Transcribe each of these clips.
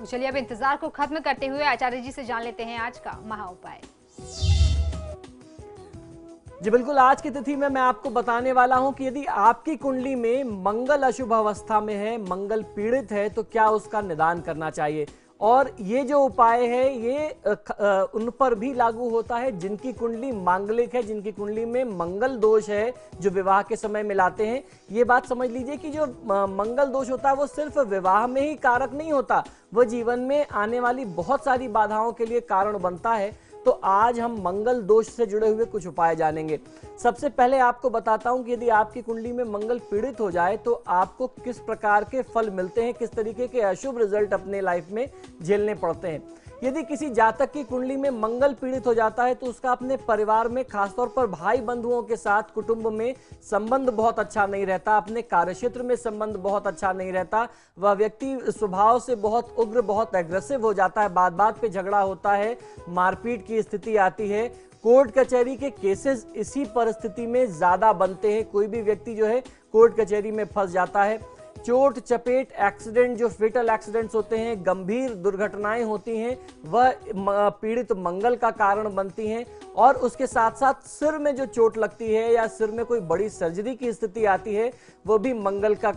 तो चलिए अब इंतजार को खत्म करते हुए आचार्य जी से जान लेते हैं आज का महा उपाय। जी बिल्कुल, आज की तिथि में मैं आपको बताने वाला हूं कि यदि आपकी कुंडली में मंगल अशुभ अवस्था में है, मंगल पीड़ित है, तो क्या उसका निदान करना चाहिए। और ये जो उपाय है ये उन पर भी लागू होता है जिनकी कुंडली मांगलिक है, जिनकी कुंडली में मंगल दोष है, जो विवाह के समय मिलाते हैं। ये बात समझ लीजिए कि जो मंगल दोष होता है वो सिर्फ विवाह में ही कारक नहीं होता, वह जीवन में आने वाली बहुत सारी बाधाओं के लिए कारण बनता है। तो आज हम मंगल दोष से जुड़े हुए कुछ उपाय जानेंगे। सबसे पहले आपको बताता हूं कि यदि आपकी कुंडली में मंगल पीड़ित हो जाए तो आपको किस प्रकार के फल मिलते हैं, किस तरीके के अशुभ रिजल्ट अपने लाइफ में झेलने पड़ते हैं। यदि किसी जातक की कुंडली में मंगल पीड़ित हो जाता है तो उसका अपने परिवार में, खासतौर पर भाई बंधुओं के साथ कुटुंब में संबंध बहुत अच्छा नहीं रहता, अपने कार्यक्षेत्र में संबंध बहुत अच्छा नहीं रहता। वह व्यक्ति स्वभाव से बहुत उग्र, बहुत एग्रेसिव हो जाता है, बात बात पे झगड़ा होता है, मारपीट की स्थिति आती है। कोर्ट कचहरी के केसेस इसी परिस्थिति में ज्यादा बनते हैं। कोई भी व्यक्ति जो है कोर्ट कचहरी में फंस जाता है। चोट चपेट एक्सीडेंट, जो फेटल एक्सीडेंट्स होते हैं, गंभीर दुर्घटनाएं होती हैं, वह पीड़ित मंगल का कारण बनती हैं। और उसके साथ साथ सिर में जो चोट लगती है या सिर में कोई बड़ी सर्जरी की स्थिति आती है, वो भी मंगल का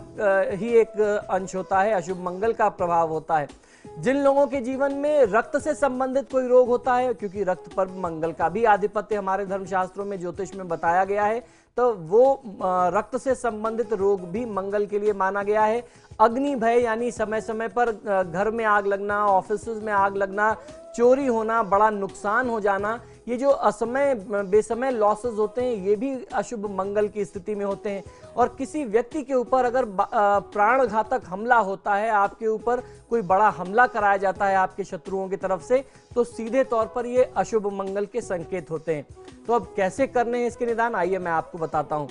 ही एक अंश होता है, अशुभ मंगल का प्रभाव होता है। जिन लोगों के जीवन में रक्त से संबंधित कोई रोग होता है, क्योंकि रक्त पर मंगल का भी आधिपत्य हमारे धर्मशास्त्रों में, ज्योतिष में बताया गया है, तो वो रक्त से संबंधित रोग भी मंगल के लिए माना गया है। अग्नि भय यानी समय समय पर घर में आग लगना, ऑफिस में आग लगना, चोरी होना, बड़ा नुकसान हो जाना, ये जो असमय बेसमय लॉसेस होते हैं, ये भी अशुभ मंगल की स्थिति में होते हैं। और किसी व्यक्ति के ऊपर अगर प्राणघातक हमला होता है, आपके ऊपर कोई बड़ा हमला कराया जाता है आपके शत्रुओं की तरफ से, तो सीधे तौर पर ये अशुभ मंगल के संकेत होते हैं। तो अब कैसे करने हैं इसके निदान, आइए मैं आपको बताता हूं।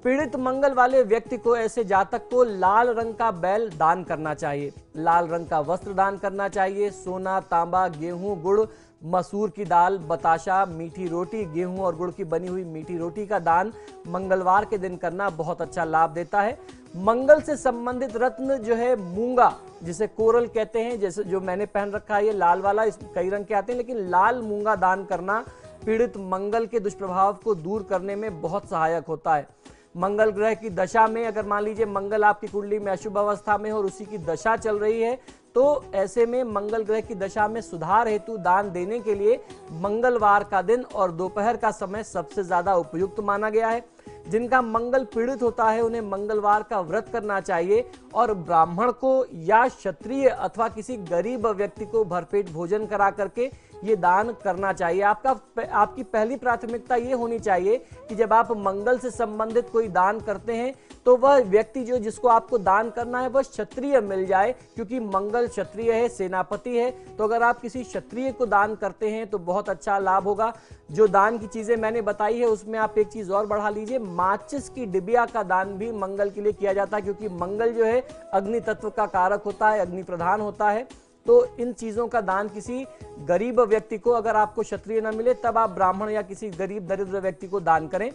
पीड़ित मंगल वाले व्यक्ति को, ऐसे जातक को, लाल रंग का बैल दान करना चाहिए, लाल रंग का वस्त्र दान करना चाहिए। सोना, तांबा, गेहूं, गुड़, मसूर की दाल, बताशा, मीठी रोटी, गेहूं और गुड़ की बनी हुई मीठी रोटी का दान मंगलवार के दिन करना बहुत अच्छा लाभ देता है। मंगल से संबंधित रत्न जो है मूंगा, जिसे कोरल कहते हैं, जैसे जो मैंने पहन रखा है ये लाल वाला, इस कई रंग के आते हैं, लेकिन लाल मूंगा दान करना पीड़ित मंगल के दुष्प्रभाव को दूर करने में बहुत सहायक होता है। मंगल ग्रह की दशा में अगर मान लीजिए मंगल आपकी कुंडली में अशुभ अवस्था में और उसी की दशा चल रही है, तो ऐसे में मंगल ग्रह की दशा में सुधार हेतु दान देने के लिए मंगलवार का दिन और दोपहर का समय सबसे ज्यादा उपयुक्त माना गया है। जिनका मंगल पीड़ित होता है उन्हें मंगलवार का व्रत करना चाहिए और ब्राह्मण को या क्षत्रिय अथवा किसी गरीब व्यक्ति को भरपेट भोजन करा करके ये दान करना चाहिए। आपकी पहली प्राथमिकता ये होनी चाहिए कि जब आप मंगल से संबंधित कोई दान करते हैं तो वह व्यक्ति जो जिसको आपको दान करना है वह क्षत्रिय मिल जाए, क्योंकि मंगल क्षत्रिय है, सेनापति है। तो अगर आप किसी क्षत्रिय को दान करते हैं तो बहुत अच्छा लाभ होगा। जो दान की चीजें मैंने बताई है उसमें आप एक चीज और बढ़ा लीजिए, माचिस की डिबिया का दान भी मंगल के लिए किया जाता है, क्योंकि मंगल जो है अग्नि तत्व का कारक होता है, अग्नि प्रधान होता है। तो इन चीजों का दान किसी गरीब व्यक्ति को, अगर आपको क्षत्रिय न मिले तब आप ब्राह्मण या किसी गरीब दरिद्र व्यक्ति को दान करें।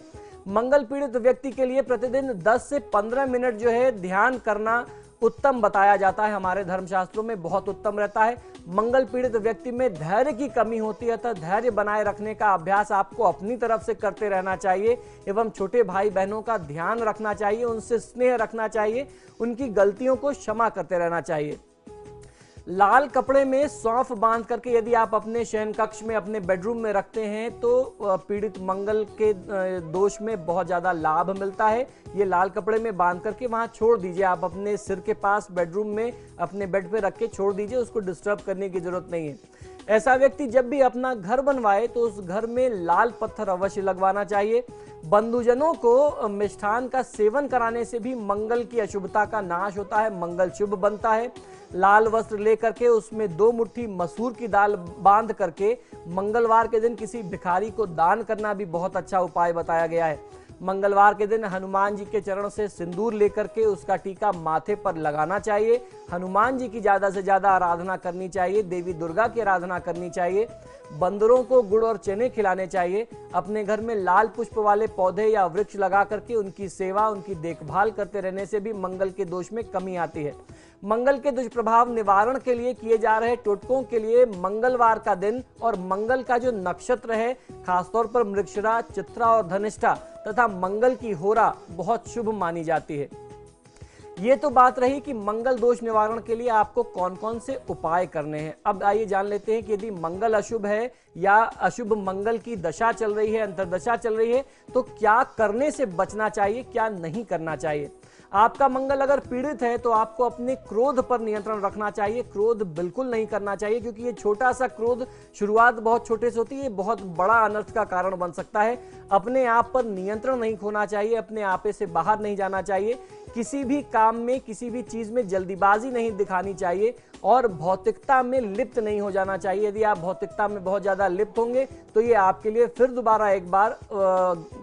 मंगल पीड़ित व्यक्ति के लिए प्रतिदिन 10 से 15 मिनट जो है ध्यान करना उत्तम बताया जाता है, हमारे धर्मशास्त्रों में बहुत उत्तम रहता है। मंगल पीड़ित व्यक्ति में धैर्य की कमी होती है, अतः धैर्य बनाए रखने का अभ्यास आपको अपनी तरफ से करते रहना चाहिए एवं छोटे भाई बहनों का ध्यान रखना चाहिए, उनसे स्नेह रखना चाहिए, उनकी गलतियों को क्षमा करते रहना चाहिए। लाल कपड़े में सौंफ बांध करके यदि आप अपने शयन कक्ष में, अपने बेडरूम में रखते हैं तो पीड़ित मंगल के दोष में बहुत ज्यादा लाभ मिलता है। ये लाल कपड़े में बांध करके वहां छोड़ दीजिए, आप अपने सिर के पास बेडरूम में अपने बेड पे रख के छोड़ दीजिए, उसको डिस्टर्ब करने की जरूरत नहीं है। ऐसा व्यक्ति जब भी अपना घर बनवाए तो उस घर में लाल पत्थर अवश्य लगवाना चाहिए। बंधुजनों को मिष्ठान का सेवन कराने से भी मंगल की अशुभता का नाश होता है, मंगल शुभ बनता है। लाल वस्त्र लेकर के उसमें 2 मुट्ठी मसूर की दाल बांध करके मंगलवार के दिन किसी भिखारी को दान करना भी बहुत अच्छा उपाय बताया गया है। मंगलवार के दिन हनुमान जी के चरण से सिंदूर लेकर के उसका टीका माथे पर लगाना चाहिए। हनुमान जी की ज्यादा से ज्यादा आराधना करनी चाहिए, देवी दुर्गा की आराधना करनी चाहिए। बंदरों को गुड़ और चने खिलाने चाहिए। अपने घर में लाल पुष्प वाले पौधे या वृक्ष लगा करके उनकी सेवा, उनकी देखभाल करते रहने से भी मंगल के दोष में कमी आती है। मंगल के दुष्प्रभाव निवारण के लिए किए जा रहे टोटकों के लिए मंगलवार का दिन और मंगल का जो नक्षत्र है, खासतौर पर मृगशिरा, चित्रा और धनिष्ठा तथा मंगल की होरा बहुत शुभ मानी जाती है। ये तो बात रही कि मंगल दोष निवारण के लिए आपको कौन कौन से उपाय करने हैं। अब आइए जान लेते हैं कि यदि मंगल अशुभ है या अशुभ मंगल की दशा चल रही है, अंतर्दशा चल रही है, तो क्या करने से बचना चाहिए, क्या नहीं करना चाहिए। आपका मंगल अगर पीड़ित है तो आपको अपने क्रोध पर नियंत्रण रखना चाहिए। क्रोध बिल्कुल नहीं करना चाहिए, क्योंकि ये छोटा सा क्रोध, शुरुआत बहुत छोटे से होती है, बहुत बड़ा अनर्थ का कारण बन सकता है। अपने आप पर नियंत्रण नहीं खोना चाहिए, अपने आपे से बाहर नहीं जाना चाहिए, किसी भी काम में, किसी भी चीज में जल्दीबाजी नहीं दिखानी चाहिए और भौतिकता में लिप्त नहीं हो जाना चाहिए। यदि आप भौतिकता में बहुत ज्यादा लिप्त होंगे तो ये आपके लिए फिर दोबारा एक बार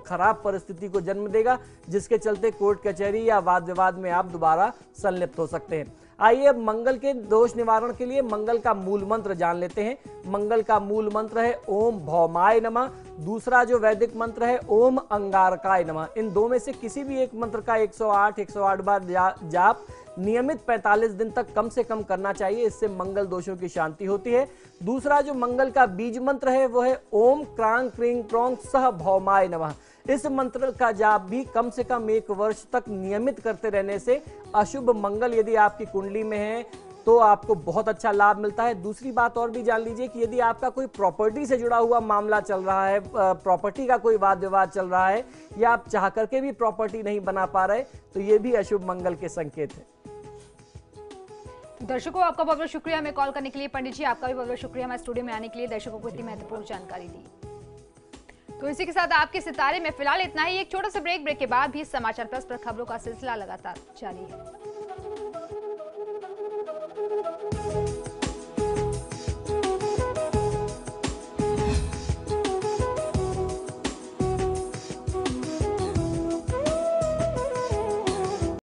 खराब परिस्थिति को जन्म देगा, जिसके चलते कोर्ट कचहरी या वाद विवाद में आप दोबारा संलिप्त हो सकते हैं। आइए अब मंगल के दोष निवारण के लिए मंगल का मूल मंत्र जान लेते हैं। मंगल का मूल मंत्र है ओम भौमाय नमः। दूसरा जो वैदिक मंत्र है ओम अंगारकाय नमः। इन दो में से किसी भी एक मंत्र का 108 बार जाप नियमित 45 दिन तक कम से कम करना चाहिए। इससे मंगल दोषों की शांति होती है। दूसरा जो मंगल का बीज मंत्र है वो है ओम क्रांग क्रीं क्रोंग सह भौमाय नमः। इस मंत्र का जाप भी कम से कम 1 वर्ष तक नियमित करते रहने से अशुभ मंगल यदि आपकी कुंडली में है तो आपको बहुत अच्छा लाभ मिलता है। दूसरी बात और भी जान लीजिए कि यदि आपका कोई प्रॉपर्टी से जुड़ा हुआ मामला चल रहा है, प्रॉपर्टी का कोई वाद विवाद चल रहा है या आप चाह करके भी प्रॉपर्टी नहीं बना पा रहे, तो ये भी अशुभ मंगल के संकेत है। दर्शकों, आपका बहुत बहुत शुक्रिया हमें कॉल करने के लिए। पंडित जी, आपका भी बहुत बहुत शुक्रिया हमारे स्टूडियो में आने के लिए, दर्शकों को इतनी महत्वपूर्ण जानकारी दी। तो इसी के साथ आपके सितारे में फिलहाल इतना ही। एक छोटा सा ब्रेक के बाद भी समाचार प्लस पर खबरों का सिलसिला लगातार जारी है।